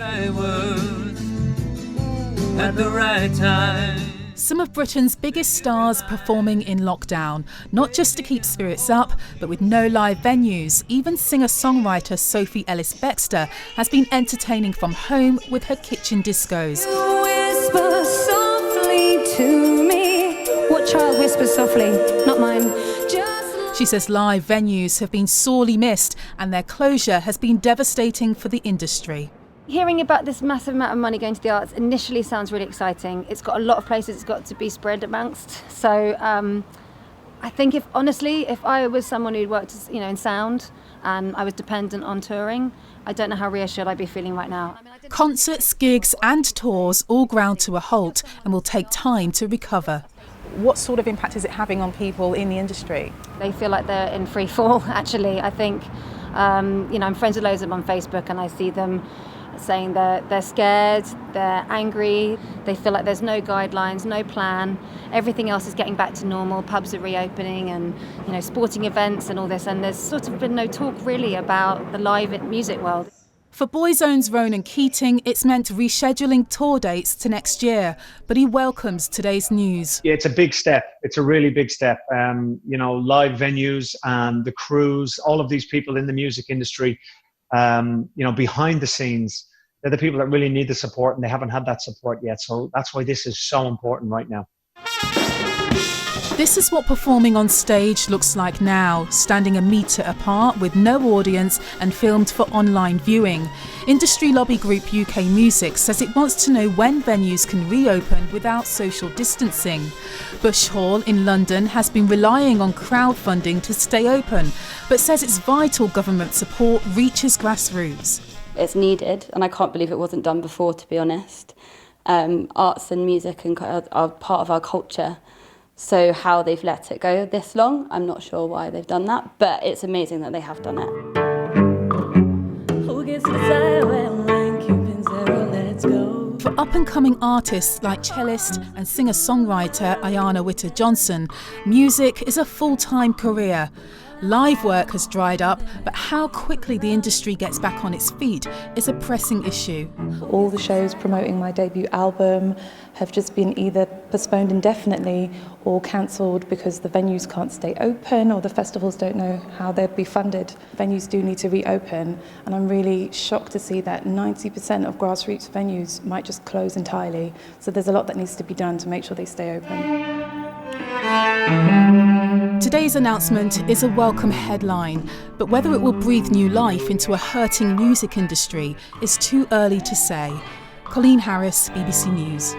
Right words at the right time. Some of Britain's biggest stars performing in lockdown, not just to keep spirits up, but with no live venues. Even singer-songwriter Sophie Ellis Bextor has been entertaining from home with her kitchen discos. Whisper softly to me. What child whispers softly? Not mine. She says live venues have been sorely missed and their closure has been devastating for the industry. Hearing about this massive amount of money going to the arts initially sounds really exciting. It's got a lot of places it's got to be spread amongst. So I think if I was someone who'd worked in sound and I was dependent on touring, I don't know how reassured I'd be feeling right now. Concerts, gigs and tours all ground to a halt and will take time to recover. What sort of impact is it having on people in the industry? They feel like they're in free fall, actually. I think, I'm friends with loads of them on Facebook and I see them saying they're scared, they're angry, they feel like there's no guidelines, no plan. Everything else is getting back to normal, pubs are reopening and sporting events and all this, and there's sort of been no talk really about the live music world. For Boyzone's Ronan Keating, it's meant rescheduling tour dates to next year, but he welcomes today's news. Yeah, it's a big step. It's a really big step. Live venues and the crews, all of these people in the music industry, behind the scenes, they're the people that really need the support and they haven't had that support yet. So that's why this is so important right now. This is what performing on stage looks like now, standing a metre apart with no audience and filmed for online viewing. Industry lobby group UK Music says it wants to know when venues can reopen without social distancing. Bush Hall in London has been relying on crowdfunding to stay open, but says it's vital government support reaches grassroots. It's needed, and I can't believe it wasn't done before, to be honest. Arts and music are part of our culture. So how they've let it go this long, I'm not sure why they've done that, but it's amazing that they have done it. For up-and-coming artists like cellist and singer-songwriter Ayanna Witter-Johnson, music is a full-time career. Live work has dried up, but how quickly the industry gets back on its feet is a pressing issue. All the shows promoting my debut album have just been either postponed indefinitely or cancelled because the venues can't stay open or the festivals don't know how they'll be funded. Venues do need to reopen, and I'm really shocked to see that 90% of grassroots venues might just close entirely. So there's a lot that needs to be done to make sure they stay open. Today's announcement is a welcome headline, but whether it will breathe new life into a hurting music industry is too early to say. Colleen Harris, BBC News.